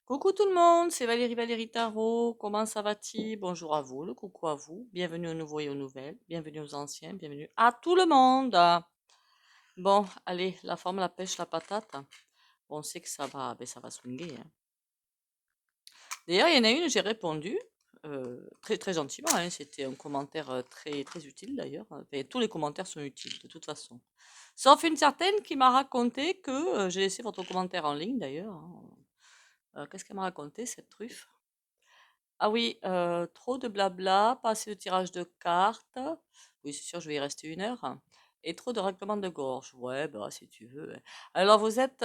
Coucou tout le monde, c'est Valérie Tarot. Comment ça va-t-il? Bonjour à vous, le coucou à vous. Bienvenue aux nouveaux et aux nouvelles. Bienvenue aux anciens. Bienvenue à tout le monde. Bon, allez, la forme, la pêche, la patate. Bon, on sait que ça va swinguer, hein. D'ailleurs, il y en a une, j'ai répondu très très gentiment, hein. C'était un commentaire très très utile d'ailleurs. Enfin, tous les commentaires sont utiles de toute façon. Sauf une certaine qui m'a raconté que j'ai laissé votre commentaire en ligne d'ailleurs, hein. Qu'est-ce qu'elle m'a raconté cette truffe? Ah oui, trop de blabla, pas assez de tirage de cartes. Oui, c'est sûr, je vais y rester 1 heure. Et trop de règlements de gorge. Ouais, bah si tu veux, hein. Alors vous êtes,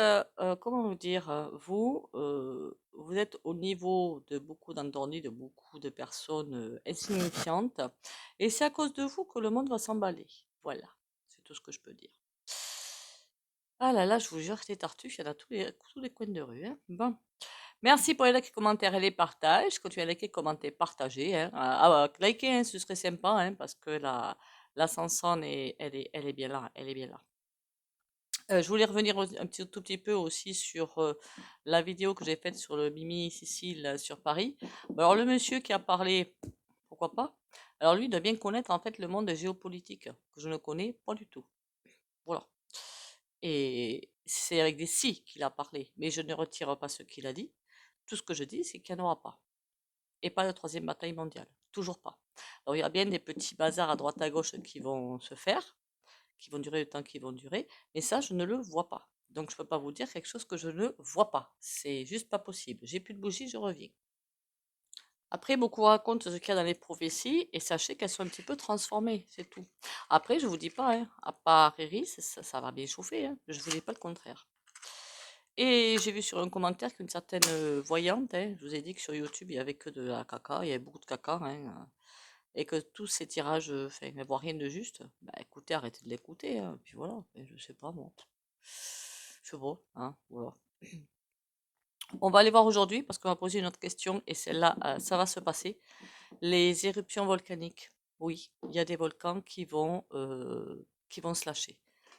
comment vous dire, vous êtes au niveau de beaucoup d'endormis, de beaucoup de personnes insignifiantes. Et c'est à cause de vous que le monde va s'emballer. Voilà, c'est tout ce que je peux dire. Ah là là, je vous jure, les tartuffes, il y en a tous les coins de rue, hein. Bon. Merci pour les likes, commentaires et les partages. Continuez à liker, commenter, partager, hein. Liker, hein, ce serait sympa, hein, parce que la Sanson, elle est bien là. Elle est bien là. Je voulais revenir tout petit peu aussi sur la vidéo que j'ai faite sur le Mimi Cécile sur Paris. Alors, le monsieur qui a parlé, pourquoi pas? Alors, lui, il doit bien connaître en fait le monde géopolitique, que je ne connais pas du tout. Voilà. Et c'est avec des si qu'il a parlé, mais je ne retire pas ce qu'il a dit. Tout ce que je dis, c'est qu'il n'y en aura pas. Et pas de troisième bataille mondiale. Toujours pas. Alors il y a bien des petits bazars à droite à gauche qui vont se faire, qui vont durer le temps qu'ils vont durer, mais ça, je ne le vois pas. Donc je ne peux pas vous dire quelque chose que je ne vois pas. C'est juste pas possible. J'ai plus de bougies, je reviens. Après, beaucoup racontent ce qu'il y a dans les prophéties et sachez qu'elles sont un petit peu transformées, c'est tout. Après, je vous dis pas, hein, à part Iris, ça va bien chauffer, hein. Je vous dis pas le contraire. Et j'ai vu sur un commentaire qu'une certaine voyante, hein, je vous ai dit que sur YouTube, il y avait que de la caca, il y avait beaucoup de caca, hein, et que tous ces tirages, enfin, ne voient rien de juste. Bah écoutez, arrêtez de l'écouter, hein, puis voilà, et je sais pas moi. Je sais pas, hein, voilà. On va aller voir aujourd'hui parce qu'on va poser une autre question et celle-là, ça va se passer. Les éruptions volcaniques. Oui, il y a des volcans qui vont se lâcher.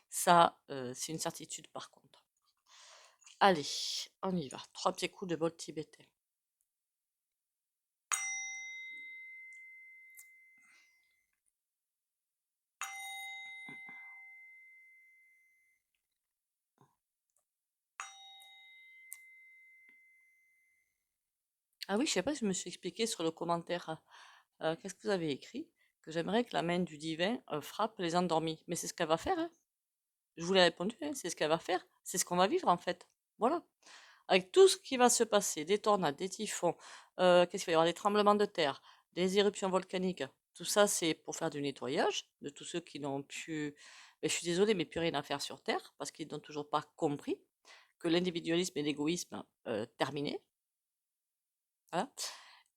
Ça, c'est une certitude par contre. Allez, on y va. 3 petits coups de bol tibétain. Ah oui, je sais pas si je me suis expliqué sur le commentaire. Qu'est-ce que vous avez écrit? Que j'aimerais que la main du divin frappe les endormis. Mais c'est ce qu'elle va faire, hein. Je vous l'ai répondu, hein, c'est ce qu'elle va faire. C'est ce qu'on va vivre en fait. Voilà. Avec tout ce qui va se passer, des tornades, des typhons, qu'est-ce qu'il va y avoir? Des tremblements de terre, des éruptions volcaniques. Tout ça, c'est pour faire du nettoyage de tous ceux qui n'ont pu. Mais je suis désolée, mais plus rien à faire sur Terre parce qu'ils n'ont toujours pas compris que l'individualisme et l'égoïsme terminé. Voilà.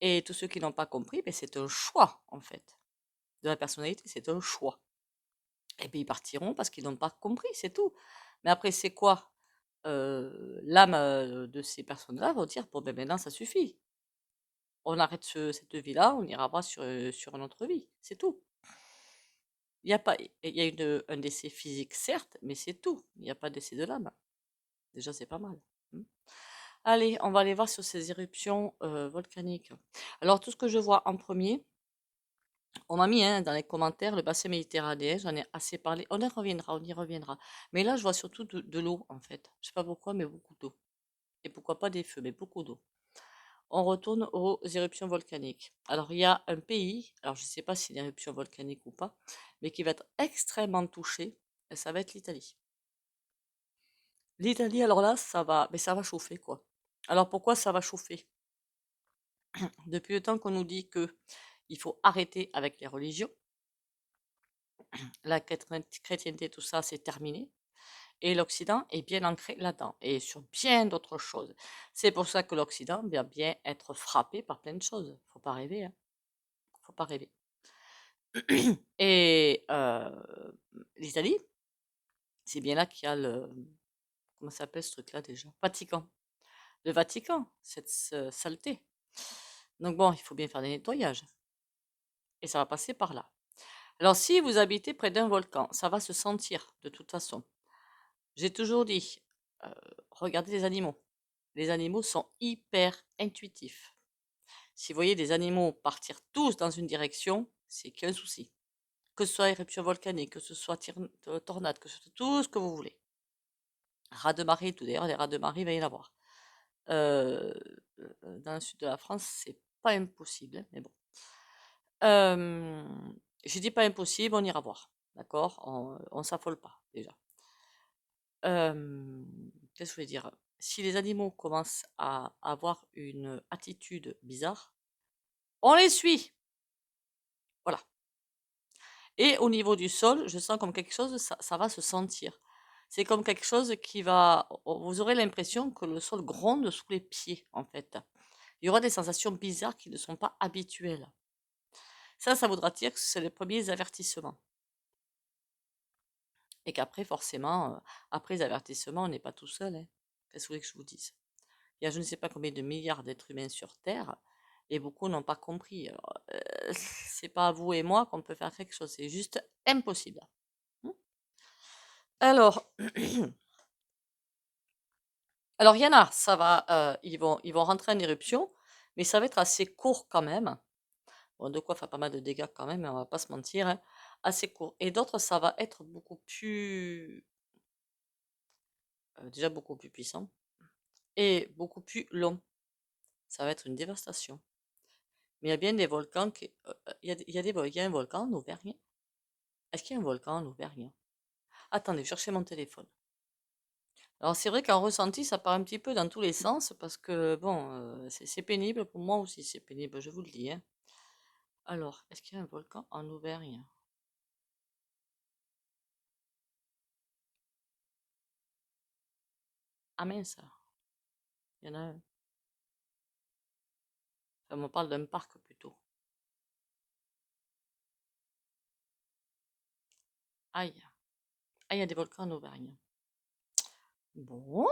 Et tous ceux qui n'ont pas compris, ben, c'est un choix, en fait. De la personnalité, c'est un choix. Et puis ils partiront parce qu'ils n'ont pas compris, c'est tout. Mais après, c'est quoi? L'âme de ces personnes-là vont dire, bon, ben maintenant, ça suffit. On arrête cette vie-là, on ira pas sur une autre vie. C'est tout. Il y a pas, il y a un décès physique, certes, mais c'est tout. Il n'y a pas de décès de l'âme. Déjà, c'est pas mal. Hmm. Allez, on va aller voir sur ces éruptions volcaniques. Alors, tout ce que je vois en premier, on m'a mis hein, dans les commentaires le bassin méditerranéen, j'en ai assez parlé. On y reviendra, on y reviendra. Mais là, je vois surtout de l'eau, en fait. Je sais pas pourquoi, mais beaucoup d'eau. Et pourquoi pas des feux, mais beaucoup d'eau. On retourne aux éruptions volcaniques. Alors, il y a un pays, alors je ne sais pas si c'est une éruption volcanique ou pas, mais qui va être extrêmement touché, et ça va être l'Italie. L'Italie, alors là, mais ça va chauffer, quoi. Alors pourquoi ça va chauffer? Depuis le temps qu'on nous dit que il faut arrêter avec les religions, la chrétienté, tout ça, c'est terminé. Et l'Occident est bien ancré là-dedans et sur bien d'autres choses. C'est pour ça que l'Occident va bien être frappé par plein de choses. Faut pas rêver, hein. Faut pas rêver. Et l'Italie, c'est bien là qu'il y a le comment ça s'appelle ce truc-là déjà? Vatican. Le Vatican, cette saleté. Donc bon, il faut bien faire des nettoyages et ça va passer par là. Alors si vous habitez près d'un volcan, ça va se sentir de toute façon. J'ai toujours dit, regardez les animaux. les animaux sont hyper intuitifs. Si vous voyez des animaux partir tous dans une direction, c'est qu'il y a un souci. Que ce soit éruption volcanique, que ce soit tornade, que ce soit tout ce que vous voulez. Rats de marée, tout d'ailleurs, des rats de marée, il va y en avoir. Euh, dans le sud de la France, c'est pas impossible, hein, mais bon. Je dis pas impossible, on ira voir. D'accord? On s'affole pas, déjà. Qu'est-ce que je voulais dire? Si les animaux commencent à avoir une attitude bizarre, on les suit. Voilà. Et au niveau du sol, je sens comme quelque chose, ça va se sentir. C'est comme quelque chose qui va. Vous aurez l'impression que le sol gronde sous les pieds, en fait. Il y aura des sensations bizarres qui ne sont pas habituelles. Ça voudra dire que c'est les premiers avertissements. Et qu'après, forcément, après les avertissements, on n'est pas tout seul, hein. Qu'est-ce que vous voulez que je vous dise? Il y a je ne sais pas combien de milliards d'êtres humains sur Terre, et beaucoup n'ont pas compris. Alors, c'est pas à vous et moi qu'on peut faire quelque chose, c'est juste impossible. Alors, alors il y en a, ça va, ils vont rentrer en éruption, mais ça va être assez court quand même. Bon, de quoi faire pas mal de dégâts quand même, on va pas se mentir, hein. Assez court. Et d'autres, ça va être beaucoup plus, déjà beaucoup plus puissant et beaucoup plus long. Ça va être une dévastation. Mais il y a bien des volcans qui, il y a un volcan en Auvergne. Est-ce qu'il y a un volcan en Auvergne? Attendez, cherchez mon téléphone. Alors c'est vrai qu'en ressenti, ça part un petit peu dans tous les sens parce que bon, c'est pénible pour moi aussi, c'est pénible, je vous le dis, hein. Alors, est-ce qu'il y a un volcan en Auvergne? Ah mince, il y en a un. Enfin, on me parle d'un parc plutôt. Aïe, ah, il y a des volcans en Auvergne. Bon,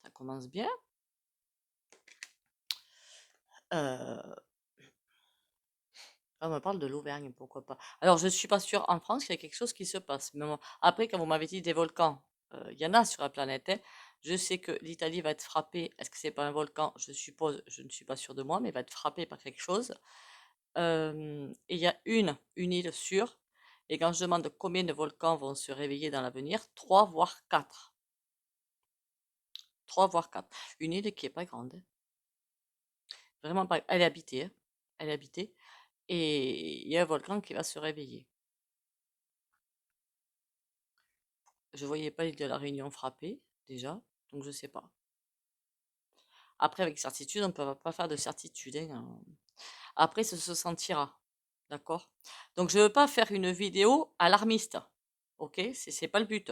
ça commence bien. Euh, on me parle de l'Auvergne, pourquoi pas. Alors, je ne suis pas sûre en France qu'il y a quelque chose qui se passe. Mais bon, après, quand vous m'avez dit des volcans, il y en a sur la planète, hein. Je sais que l'Italie va être frappée. Est-ce que c'est pas un volcan? Je suppose, je ne suis pas sûre de moi, mais va être frappée par quelque chose. Et il y a une île sûre. Et quand je demande combien de volcans vont se réveiller dans l'avenir, 3 voire 4. 3 voire 4. Une île qui est pas grande, hein. Vraiment pas. Elle est habitée, hein. Elle est habitée. Et il y a un volcan qui va se réveiller. Je voyais pas l'île de la Réunion frappée, déjà, donc je sais pas. Après, avec certitude, on ne peut pas faire de certitude, hein. Après, ça se sentira. D'accord? Donc, je ne veux pas faire une vidéo alarmiste. Ok? C'est pas le but.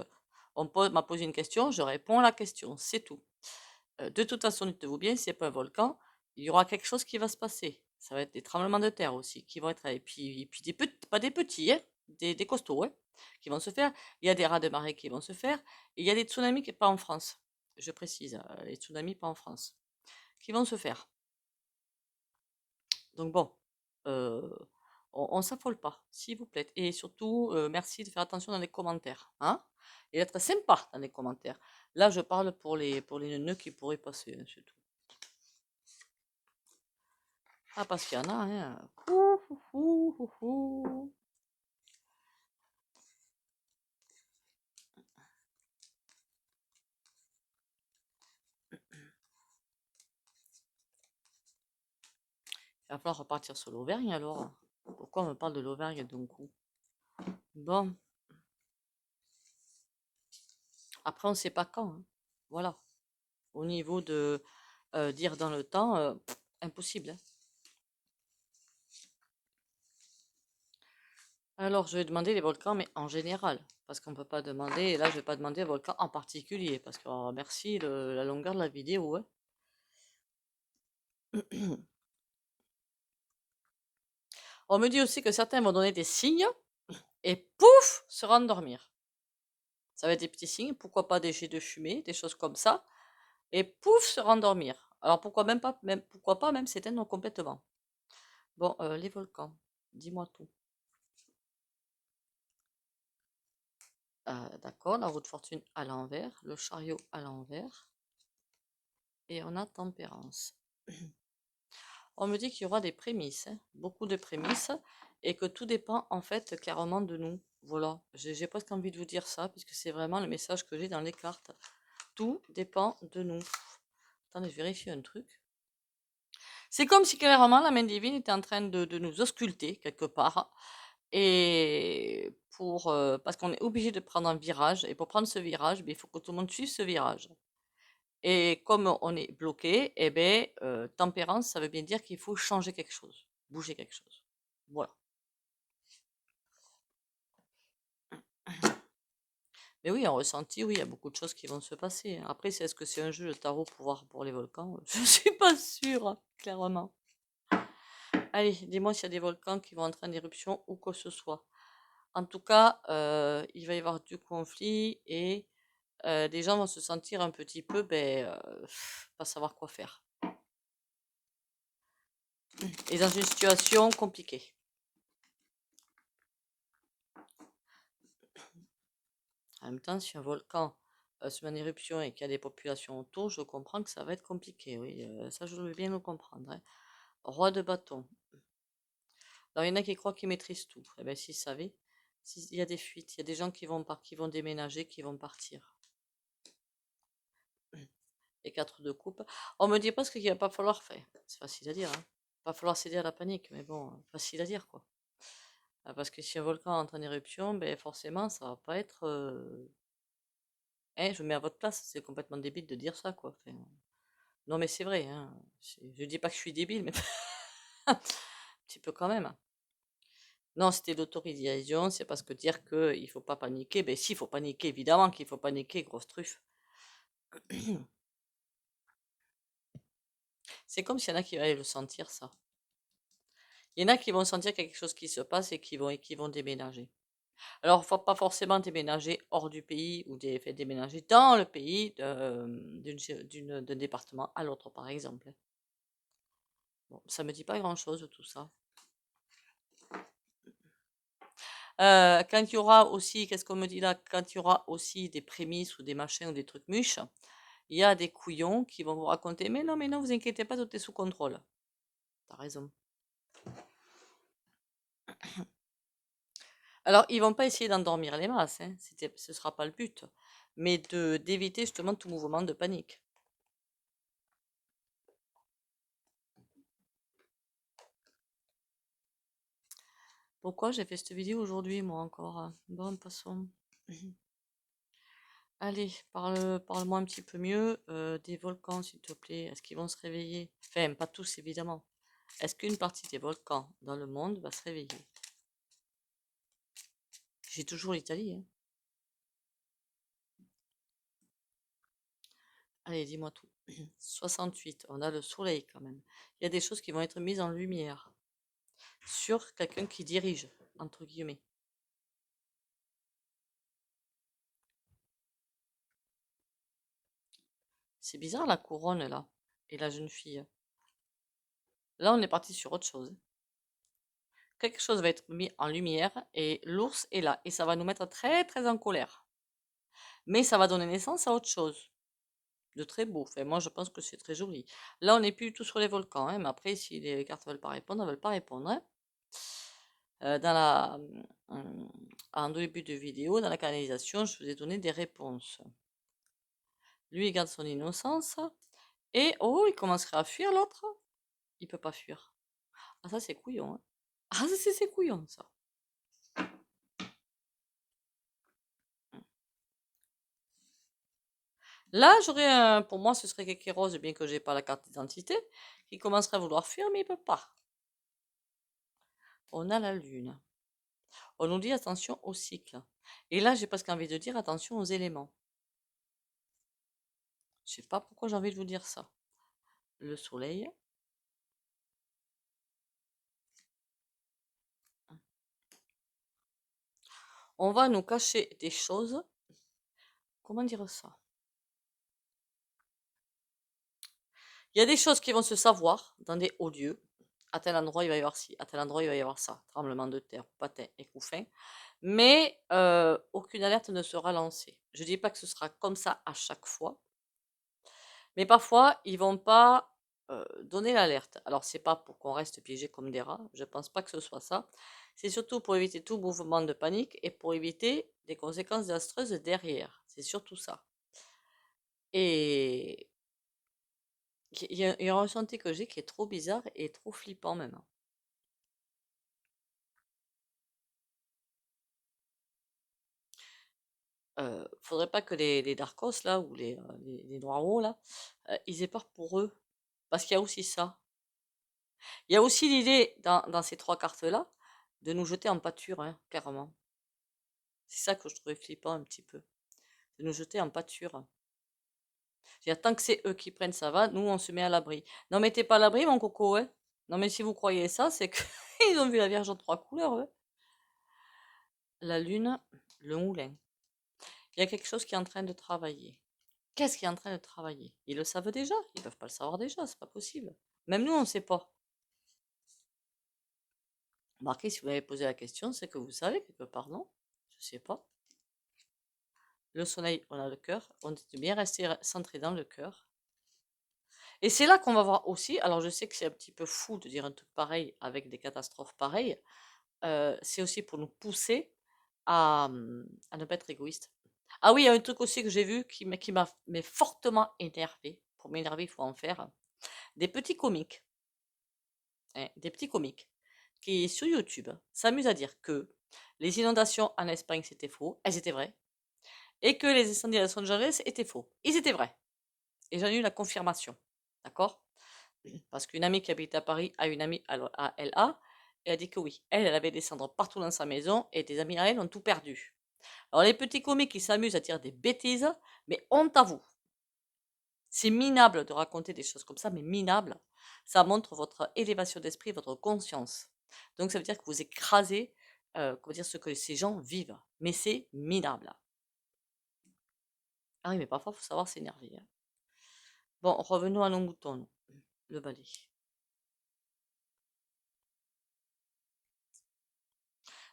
M'a posé une question, je réponds à la question, c'est tout. De toute façon, dites-vous bien, si c'est pas un volcan, il y aura quelque chose qui va se passer. Ça va être des tremblements de terre aussi qui vont être. Et puis des petits, pas des petits, hein, des costauds, hein, qui vont se faire. Il y a des raz de marée qui vont se faire. Et il y a des tsunamis qui pas en France. Je précise, les tsunamis pas en France. Qui vont se faire. Donc bon, euh, on s'affole pas, s'il vous plaît. Et surtout, merci de faire attention dans les commentaires, hein, et d'être sympa dans les commentaires. Là, je parle pour les neuneux qui pourraient passer, hein, c'est tout. Ah, parce qu'il y en a, hein. Ouh, ouh, ouh, ouh. Il va falloir repartir sur l'Auvergne alors. Pourquoi on me parle de l'Auvergne d'un coup? Bon, après, on ne sait pas quand, hein. Voilà. Au niveau de dire dans le temps, impossible, hein. Alors, je vais demander les volcans, mais en général, parce qu'on ne peut pas demander, et là, je ne vais pas demander un volcan en particulier, parce que oh, merci la longueur de la vidéo, hein. On me dit aussi que certains vont donner des signes, et pouf, se rendormir. Ça va être des petits signes, pourquoi pas des jets de fumée, des choses comme ça, et pouf, se rendormir. Alors, pourquoi pas même s'éteindre complètement. Bon, les volcans, dis-moi tout. D'accord, la roue de fortune à l'envers, le chariot à l'envers. et on a tempérance. On me dit qu'il y aura des prémices, hein, beaucoup de prémices, et que tout dépend en fait clairement de nous. Voilà, j'ai presque envie de vous dire ça, puisque c'est vraiment le message que j'ai dans les cartes. Tout dépend de nous. Attendez, je vérifie un truc. C'est comme si clairement la main divine était en train de nous ausculter quelque part. Et parce qu'on est obligé de prendre un virage. Et pour prendre ce virage, il faut que tout le monde suive ce virage. Et comme on est bloqué, eh ben, tempérance, ça veut bien dire qu'il faut changer quelque chose, bouger quelque chose. Voilà. Mais oui, en ressenti, oui, il y a beaucoup de choses qui vont se passer. Après, est-ce que c'est un jeu de tarot pour voir pour les volcans? Je ne suis pas sûre, hein, clairement. Allez, dis-moi s'il y a des volcans qui vont entrer en éruption ou quoi que ce soit. En tout cas, il va y avoir du conflit et les gens vont se sentir un petit peu, pas savoir quoi faire. Et dans une situation compliquée. En même temps, si un volcan se met en éruption et qu'il y a des populations autour, je comprends que ça va être compliqué. Oui, ça, je veux bien le comprendre, hein. Roi de bâton. Alors, il y en a qui croient qu'ils maîtrisent tout. Eh bien, s'ils savaient, il y a des fuites, il y a des gens qui vont déménager, qui vont partir. Et 4 de coupe. On me dit pas ce qu'il va pas falloir faire. C'est facile à dire, hein. Il va falloir céder à la panique, mais bon, facile à dire, quoi. Parce que si un volcan entre en éruption, ben forcément, ça va pas être... je me mets à votre place, c'est complètement débile de dire ça, quoi. Enfin, non, mais c'est vrai, hein. Je dis pas que je suis débile, mais un petit peu quand même. Non, c'était l'autorisation, c'est parce que dire qu'il faut pas paniquer, ben si, il faut paniquer, évidemment qu'il faut paniquer, grosse truffe. C'est comme s'il y en a qui allaient le sentir, ça. Il y en a qui vont sentir quelque chose qui se passe et qui vont déménager. Alors, faut pas forcément déménager hors du pays ou déménager dans le pays d'un département à l'autre, par exemple. Bon, ça me dit pas grand-chose tout ça. Quand il y aura aussi, qu'est-ce qu'on me dit là? Quand il y aura aussi des prémices ou des machins ou des trucs mûches, il y a des couillons qui vont vous raconter, mais non, vous inquiétez pas, tout est sous contrôle. T'as raison. Alors, ils vont pas essayer d'endormir les masses, hein, ce sera pas le but, mais d'éviter justement tout mouvement de panique. Pourquoi j'ai fait cette vidéo aujourd'hui, moi encore? Bon, passons. Allez, parle-moi un petit peu mieux des volcans, s'il te plaît. Est-ce qu'ils vont se réveiller? Enfin, pas tous, évidemment. Est-ce qu'une partie des volcans dans le monde va se réveiller? J'ai toujours l'Italie, hein. Allez, dis-moi tout. 68, on a le soleil quand même. Il y a des choses qui vont être mises en lumière sur quelqu'un qui dirige, entre guillemets. C'est bizarre la couronne là, et la jeune fille. Là, on est parti sur autre chose. Quelque chose va être mis en lumière et l'ours est là. Et ça va nous mettre très très en colère. Mais ça va donner naissance à autre chose. De très beau. Enfin, moi, je pense que c'est très joli. Là, on n'est plus du tout sur les volcans, hein, mais après, si les cartes ne veulent pas répondre, elles ne veulent pas répondre, hein. En début de vidéo, dans la canalisation, je vous ai donné des réponses. Lui, il garde son innocence. Et, oh, il commencerait à fuir l'autre. Il peut pas fuir. Ah, ça, c'est couillon, hein. Ah, ça, c'est couillon, ça. Là, pour moi, ce serait Kékéros, bien que j'ai pas la carte d'identité, qui commencerait à vouloir fuir, mais il peut pas. On a la lune. On nous dit attention au cycle. Et là, j'ai presque envie de dire attention aux éléments. Je sais pas pourquoi j'ai envie de vous dire ça. Le soleil. On va nous cacher des choses. Comment dire ça? Il y a des choses qui vont se savoir dans des hauts lieux. À tel endroit, il va y avoir ci. À tel endroit, il va y avoir ça. Tremblement de terre, patin et couffin. Mais aucune alerte ne sera lancée. Je ne dis pas que ce sera comme ça à chaque fois. Mais parfois, ils vont pas donner l'alerte. Alors, c'est pas pour qu'on reste piégé comme des rats, je pense pas que ce soit ça. C'est surtout pour éviter tout mouvement de panique et pour éviter des conséquences désastreuses derrière. C'est surtout ça. Et il y a un ressenti que j'ai qui est trop bizarre et trop flippant même. Faudrait pas que les Darkos là, ou les Noirs là, ils aient peur pour eux. Parce qu'il y a aussi ça. Il y a aussi l'idée, dans ces trois cartes-là, de nous jeter en pâture, hein, carrément. C'est ça que je trouvais flippant un petit peu. De nous jeter en pâture. C'est-à-dire, tant que c'est eux qui prennent, ça va, nous on se met à l'abri. Non mais t'es pas à l'abri mon coco, ouais. Non mais si vous croyez ça, c'est que ils ont vu la Vierge en trois couleurs, ouais. La lune, le moulin. Il y a quelque chose qui est en train de travailler. Qu'est-ce qui est en train de travailler? Ils le savent déjà? Ils peuvent pas le savoir déjà, c'est pas possible. Même nous, on ne sait pas. Remarquez, si vous m'avez posé la question, c'est que vous savez quelque part, non? Je sais pas. Le soleil, on a le cœur. On est bien resté centré dans le cœur. Et c'est là qu'on va voir aussi, alors je sais que c'est un petit peu fou de dire un truc pareil avec des catastrophes pareilles, c'est aussi pour nous pousser à ne pas être égoïste. Ah oui, il y a un truc aussi que j'ai vu qui m'a mais fortement énervé. Pour m'énerver, il faut en faire. Des petits comiques, hein, des petits comiques qui, sur YouTube, s'amusent à dire que les inondations en Espagne, c'était faux, elles étaient vraies, et que les incendies à Los Angeles étaient faux, ils étaient vrais. Et j'en ai eu la confirmation, d'accord? Parce qu'une amie qui habite à Paris a une amie à LA, et elle a dit que oui, elle avait des cendres partout dans sa maison, et des amis à elle ont tout perdu. Alors les petits comiques qui s'amusent à dire des bêtises, mais honte à vous. C'est minable de raconter des choses comme ça, mais minable. Ça montre votre élévation d'esprit, votre conscience. Donc ça veut dire que vous écrasez, comment dire, ce que ces gens vivent. Mais c'est minable. Ah oui, mais parfois, il faut savoir s'énerver, hein. Bon, revenons à nos moutons, nous. Le balai.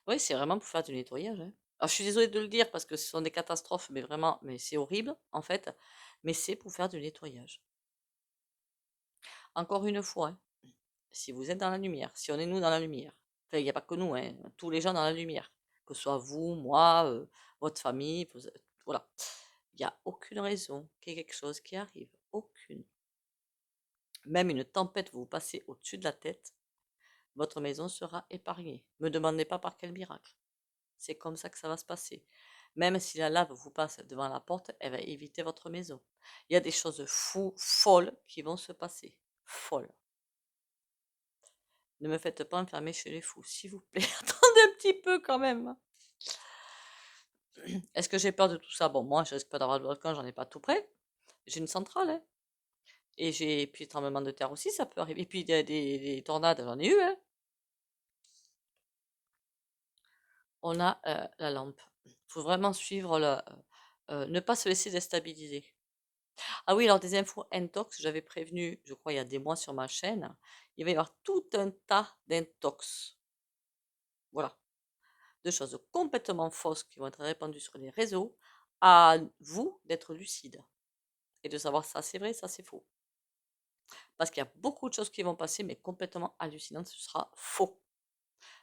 Oui, c'est vraiment pour faire du nettoyage, hein. Alors, je suis désolée de le dire parce que ce sont des catastrophes, mais vraiment, mais c'est horrible, en fait. Mais c'est pour faire du nettoyage. Encore une fois, hein, si vous êtes dans la lumière, si on est nous dans la lumière, enfin, il n'y a pas que nous, hein, tous les gens dans la lumière, que ce soit vous, moi, votre famille, voilà. Il n'y a aucune raison qu'il y ait quelque chose qui arrive. Aucune. Même une tempête vous passez au-dessus de la tête, votre maison sera épargnée. Me demandez pas par quel miracle. C'est comme ça que ça va se passer. Même si la lave vous passe devant la porte, elle va éviter votre maison. Il y a des choses fous, folles qui vont se passer. Folles. Ne me faites pas enfermer chez les fous, s'il vous plaît. Attendez un petit peu quand même. Est-ce que j'ai peur de tout ça? Bon, moi, je risque pas d'avoir le volcan, j'en ai pas tout près. J'ai une centrale, hein. Et puis les tremblements de terre aussi, ça peut arriver. Et puis des tornades, j'en ai eu, hein. On a la lampe. Il faut vraiment suivre ne pas se laisser déstabiliser. Ah oui, alors des infos intox, j'avais prévenu, je crois, il y a des mois sur ma chaîne. Il va y avoir tout un tas d'intox. Voilà. De choses complètement fausses qui vont être répandues sur les réseaux, à vous d'être lucide et de savoir ça c'est vrai, ça c'est faux. Parce qu'il y a beaucoup de choses qui vont passer, mais complètement hallucinantes, ce sera faux.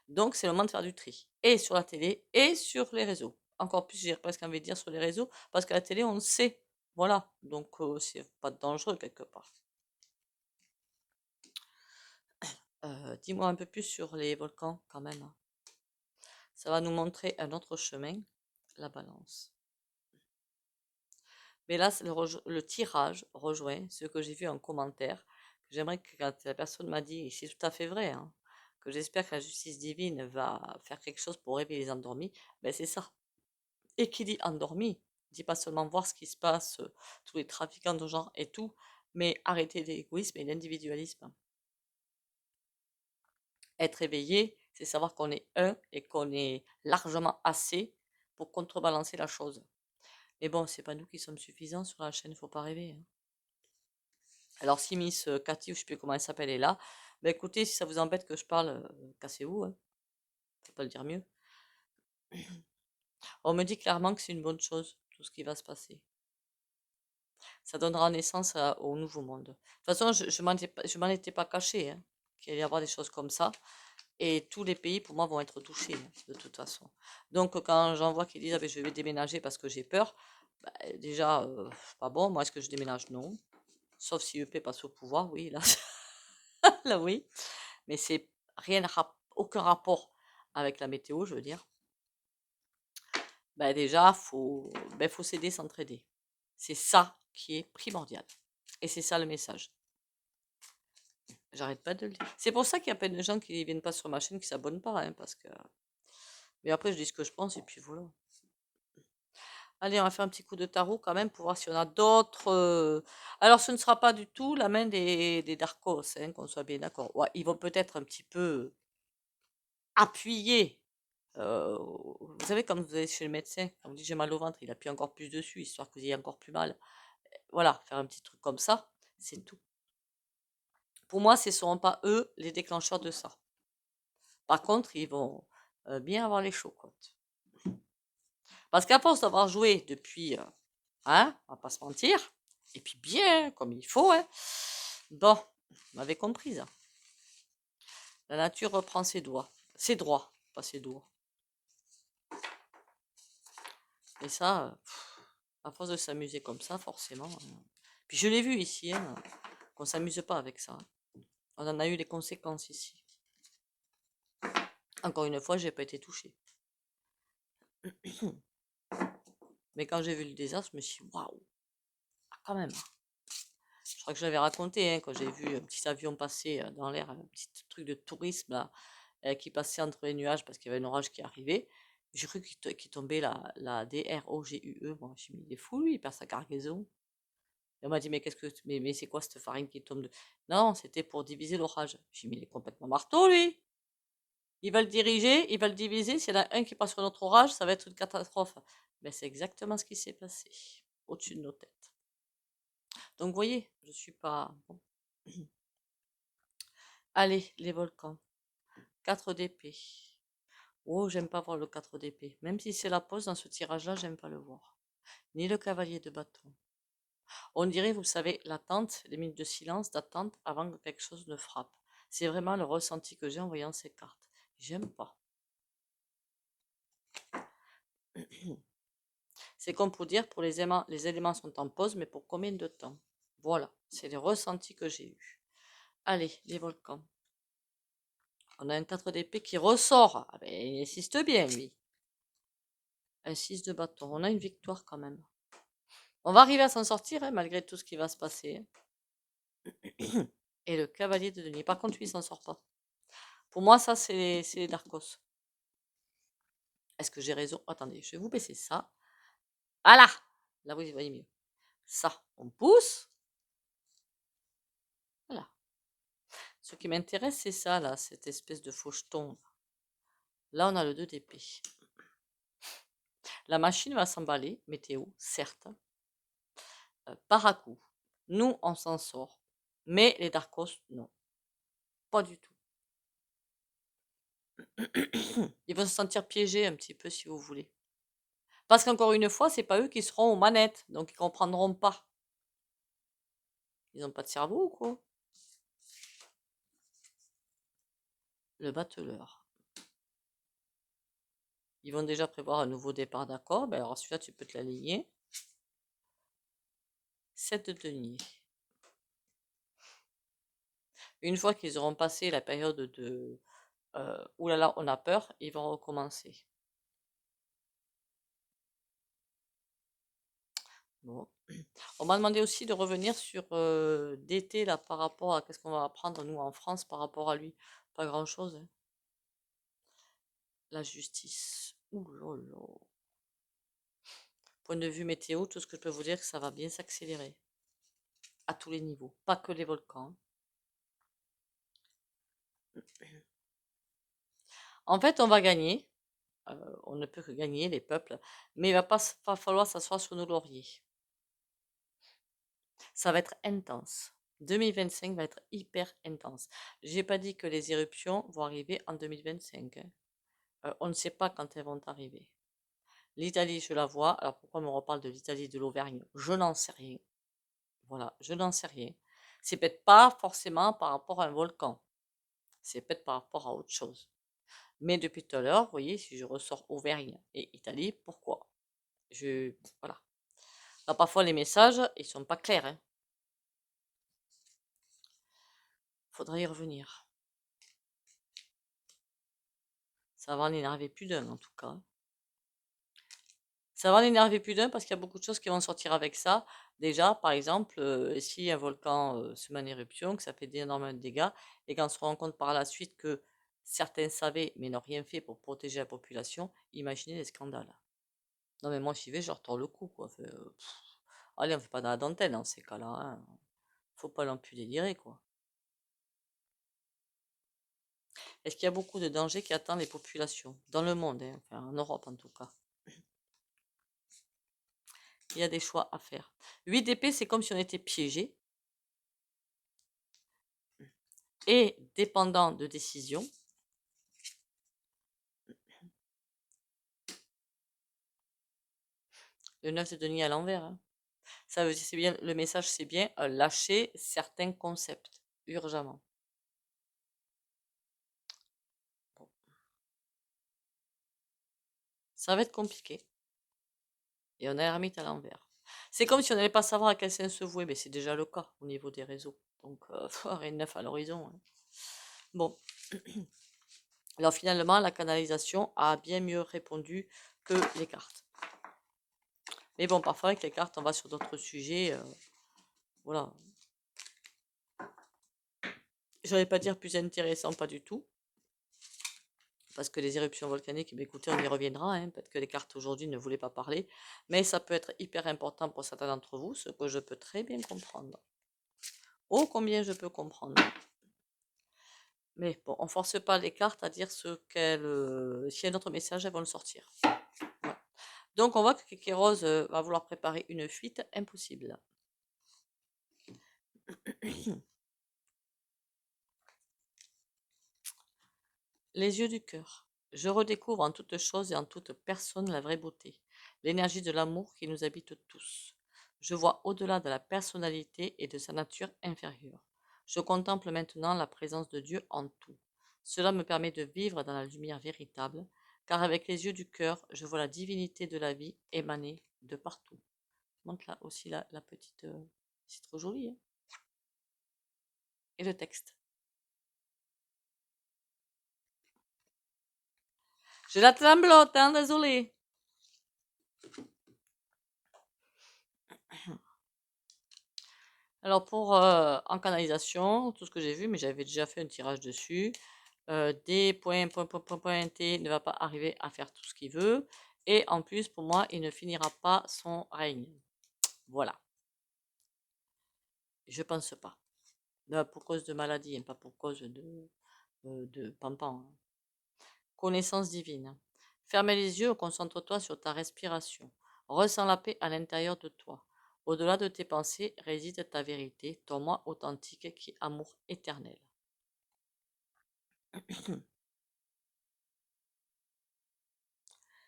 Donc c'est le moment de faire du tri. Et sur la télé, et sur les réseaux. Encore plus, j'ai presque envie de dire sur les réseaux, parce qu'à la télé, on le sait. Voilà, donc c'est pas dangereux quelque part. Dis-moi un peu plus sur les volcans quand même. Ça va nous montrer un autre chemin, la balance. Mais là, le tirage rejoint ce que j'ai vu en commentaire. J'aimerais que quand la personne m'a dit, et c'est tout à fait vrai, hein, que j'espère que la justice divine va faire quelque chose pour réveiller les endormis, ben c'est ça. Et qui dit endormi, dit pas seulement voir ce qui se passe, tous les trafiquants de genre et tout, mais arrêter l'égoïsme et l'individualisme. Être éveillé, c'est savoir qu'on est un et qu'on est largement assez pour contrebalancer la chose. Mais bon, c'est pas nous qui sommes suffisants sur la chaîne, faut pas rêver, hein. Alors si Miss Cathy, ou je sais plus comment elle s'appelle, est là, bah écoutez, si ça vous embête que je parle, cassez-vous, hein. Faut pas le dire mieux. On me dit clairement que c'est une bonne chose, tout ce qui va se passer. Ça donnera naissance au nouveau monde. De toute façon, je m'en étais pas caché, hein, qu'il allait y avoir des choses comme ça. Et tous les pays, pour moi, vont être touchés, hein, de toute façon. Donc, quand j'en vois qui disent, ah, ben, je vais déménager parce que j'ai peur, bah, déjà, pas bon. Moi, est-ce que je déménage? Non. Sauf si EP passe au pouvoir, oui, là, là oui. Mais c'est aucun rapport avec la météo, je veux dire. Ben, déjà, faut s'aider, s'entraider. C'est ça qui est primordial. Et c'est ça le message. J'arrête pas de le dire. C'est pour ça qu'il y a plein de gens qui viennent pas sur ma chaîne, qui s'abonnent pas, hein, parce que. Mais après, je dis ce que je pense et puis voilà. Allez, on va faire un petit coup de tarot quand même pour voir si on a d'autres. Alors, ce ne sera pas du tout la main des Darkos, hein, qu'on soit bien d'accord. Ouais, ils vont peut-être un petit peu appuyer. Vous savez, quand vous allez chez le médecin, quand vous dites j'ai mal au ventre, il appuie encore plus dessus, histoire que vous ayez encore plus mal. Voilà, faire un petit truc comme ça, c'est tout. Pour moi, ce ne seront pas eux les déclencheurs de ça. Par contre, ils vont bien avoir les chocottes. Parce qu'à force d'avoir joué depuis, hein, on va pas se mentir, et puis bien, comme il faut, hein, bon, vous m'avez compris, ça. La nature reprend ses droits, pas ses doigts. Et ça, à force de s'amuser comme ça, forcément. Puis je l'ai vu ici, hein, qu'on s'amuse pas avec ça. On en a eu les conséquences ici. Encore une fois, j'ai pas été touchée. Mais quand j'ai vu le désastre, je me suis dit, waouh, quand même. Je crois que je l'avais raconté, hein, quand j'ai vu un petit avion passer dans l'air, un petit truc de tourisme là, qui passait entre les nuages parce qu'il y avait un orage qui arrivait. J'ai cru qu'il tombait la DROGUE. Moi, j'ai mis des fous, lui, il perd sa cargaison. Et on m'a dit, mais mais c'est quoi cette farine qui tombe de. Non, c'était pour diviser l'orage. J'ai mis, il est complètement marteau, lui. Il va le diriger, il va le diviser. S'il y en a un qui passe sur notre orage, ça va être une catastrophe. Mais c'est exactement ce qui s'est passé au-dessus de nos têtes. Donc, vous voyez, je suis pas. Bon. Allez, les volcans. 4 d'épée. Oh, j'aime pas voir le 4 d'épée. Même si c'est la pose dans ce tirage-là, j'aime pas le voir. Ni le cavalier de bâton. On dirait, vous savez, l'attente, les minutes de silence, d'attente avant que quelque chose ne frappe. C'est vraiment le ressenti que j'ai en voyant ces cartes. J'aime pas. C'est comme pour dire, pour les éléments sont en pause, mais pour combien de temps? Voilà, c'est les ressentis que j'ai eus. Allez, les volcans. On a un 4 d'épée qui ressort. Ah ben, il insiste bien, lui. Un 6 de bâton. On a une victoire quand même. On va arriver à s'en sortir, hein, malgré tout ce qui va se passer. Et le cavalier de denier. Par contre, lui, il s'en sort pas. Pour moi, ça, c'est les Darkos. Est-ce que j'ai raison? Attendez, je vais vous baisser ça. Voilà! Là, vous voyez mieux. Ça, on pousse. Voilà. Ce qui m'intéresse, c'est ça, là, cette espèce de faucheton. Là, on a le 2 d'épée. La machine va s'emballer, météo, certes. Par à coup. Nous, on s'en sort. Mais les Darkos, non. Pas du tout. Ils vont se sentir piégés un petit peu, si vous voulez. Parce qu'encore une fois, c'est pas eux qui seront aux manettes, donc ils comprendront pas. Ils n'ont pas de cerveau ou quoi? Le battleur. Ils vont déjà prévoir un nouveau départ, d'accord. Ben alors celui-là, tu peux te l'aligner. 7 de denier. Une fois qu'ils auront passé la période de oulala, on a peur, ils vont recommencer. Bon. On m'a demandé aussi de revenir sur d'été là par rapport à qu'est-ce qu'on va apprendre nous en France par rapport à lui. Pas grand-chose, hein. La justice. Ouh là là. Point de vue météo, tout ce que je peux vous dire, c'est que ça va bien s'accélérer. À tous les niveaux. Pas que les volcans. En fait, on va gagner. On ne peut que gagner, les peuples. Mais il va pas falloir s'asseoir sur nos lauriers. Ça va être intense. 2025 va être hyper intense. J'ai pas dit que les éruptions vont arriver en 2025, hein. On ne sait pas quand elles vont arriver. L'Italie, je la vois. Alors pourquoi on me reparle de l'Italie, de l'Auvergne? Je n'en sais rien. Voilà, je n'en sais rien. C'est peut-être pas forcément par rapport à un volcan. C'est peut-être par rapport à autre chose. Mais depuis tout à l'heure, vous voyez, si je ressors Auvergne et Italie, pourquoi? Voilà. Là, parfois, les messages, ils sont pas clairs, hein. Faudra y revenir. Ça va en énerver plus d'un, en tout cas. Ça va en énerver plus d'un parce qu'il y a beaucoup de choses qui vont sortir avec ça. Déjà, par exemple, si un volcan se met en éruption, que ça fait d'énormes dégâts, et qu'on se rend compte par la suite que certains savaient mais n'ont rien fait pour protéger la population, imaginez les scandales. Non mais moi j'y vais, je leur tords le cou, quoi. Allez, on fait pas dans la dentelle dans ces cas-là, hein. Faut pas non plus délirer, quoi. Est-ce qu'il y a beaucoup de dangers qui attendent les populations? Dans le monde, hein, enfin en Europe en tout cas. Il y a des choix à faire. 8 d'épée, c'est comme si on était piégé et dépendant de décisions. Le 9 de denier à l'envers, hein. Ça veut dire, c'est bien, le message, c'est bien lâcher certains concepts urgemment. Bon. Ça va être compliqué. Et on a l'ermite à l'envers. C'est comme si on n'allait pas savoir à quel sens se vouer, mais c'est déjà le cas au niveau des réseaux. Donc, rien de neuf à l'horizon, hein. Bon. Alors finalement, la canalisation a bien mieux répondu que les cartes. Mais bon, parfois avec les cartes, on va sur d'autres sujets. Voilà. Je vais pas dire plus intéressant, pas du tout. Parce que les éruptions volcaniques, eh bien, écoutez, on y reviendra, hein. Peut-être que les cartes aujourd'hui ne voulaient pas parler. Mais ça peut être hyper important pour certains d'entre vous, ce que je peux très bien comprendre. Oh, combien je peux comprendre. Mais bon, on force pas les cartes à dire ce qu'elles. S'il y a un autre message, elles vont le sortir. Ouais. Donc on voit que Kékéros va vouloir préparer une fuite impossible. Les yeux du cœur. Je redécouvre en toute chose et en toute personne la vraie beauté, l'énergie de l'amour qui nous habite tous. Je vois au-delà de la personnalité et de sa nature inférieure. Je contemple maintenant la présence de Dieu en tout. Cela me permet de vivre dans la lumière véritable, car avec les yeux du cœur, je vois la divinité de la vie émaner de partout. Je montre là aussi la petite... c'est trop joli, hein. Et le texte. J'ai la tremblote, hein, désolé. Alors pour en canalisation, tout ce que j'ai vu, mais j'avais déjà fait un tirage dessus. Des pointés ne va pas arriver à faire tout ce qu'il veut. Et en plus, pour moi, il ne finira pas son règne. Voilà. Je pense pas. Pour cause de maladie, hein, pas pour cause de pampan, hein. Connaissance divine. Ferme les yeux, concentre-toi sur ta respiration. Ressens la paix à l'intérieur de toi. Au-delà de tes pensées réside ta vérité, ton moi authentique qui est amour éternel.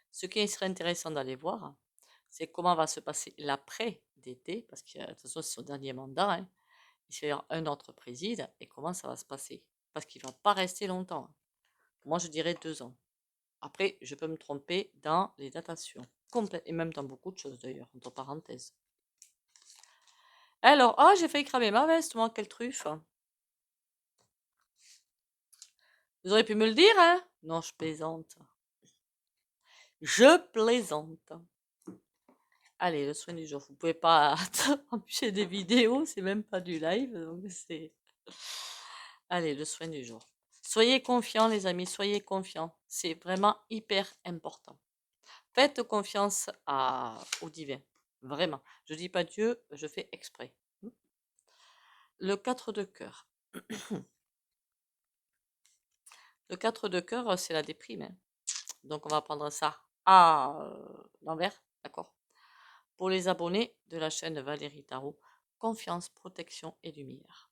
Ce qui serait intéressant d'aller voir, c'est comment va se passer l'après d'été, parce que de toute façon c'est son dernier mandat, hein. Il va y avoir un autre président, et comment ça va se passer. Parce qu'il ne va pas rester longtemps. Moi je dirais 2 ans. Après, je peux me tromper dans les datations. Et même dans beaucoup de choses d'ailleurs, entre parenthèses. Alors, oh, j'ai failli cramer ma veste, moi, quelle truffe. Vous auriez pu me le dire, hein? Non, je plaisante. Je plaisante. Allez, le soin du jour. Vous pouvez pas empêcher des vidéos, c'est même pas du live, donc c'est... Allez, le soin du jour. Soyez confiants, les amis, soyez confiants. C'est vraiment hyper important. Faites confiance au divin. Vraiment. Je dis pas Dieu, je fais exprès. Le 4 de cœur. Le 4 de cœur, c'est la déprime, hein. Donc, on va prendre ça à l'envers. D'accord. Pour les abonnés de la chaîne Valérie Tarot, confiance, protection et lumière.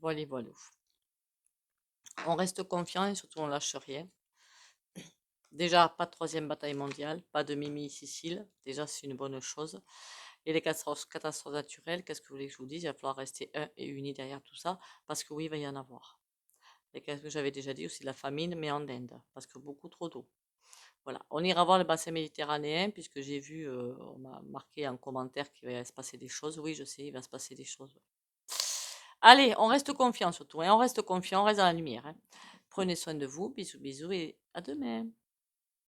Voilà, voilà. On reste confiant et surtout on lâche rien. Déjà, pas de troisième bataille mondiale, pas de Mimi Sicile. Déjà, c'est une bonne chose. Et les catastrophes naturelles, qu'est-ce que vous voulez que je vous dise? Il va falloir rester un et unis derrière tout ça, parce que oui, il va y en avoir. Et qu'est-ce que j'avais déjà dit aussi, la famine, mais en Inde, parce que beaucoup trop d'eau. Voilà, on ira voir le bassin méditerranéen, puisque j'ai vu, on m'a marqué en commentaire qu'il va se passer des choses. Oui, je sais, il va se passer des choses. Allez, on reste confiant surtout, hein, on reste confiant, on reste dans la lumière, hein. Prenez soin de vous, bisous bisous et à demain.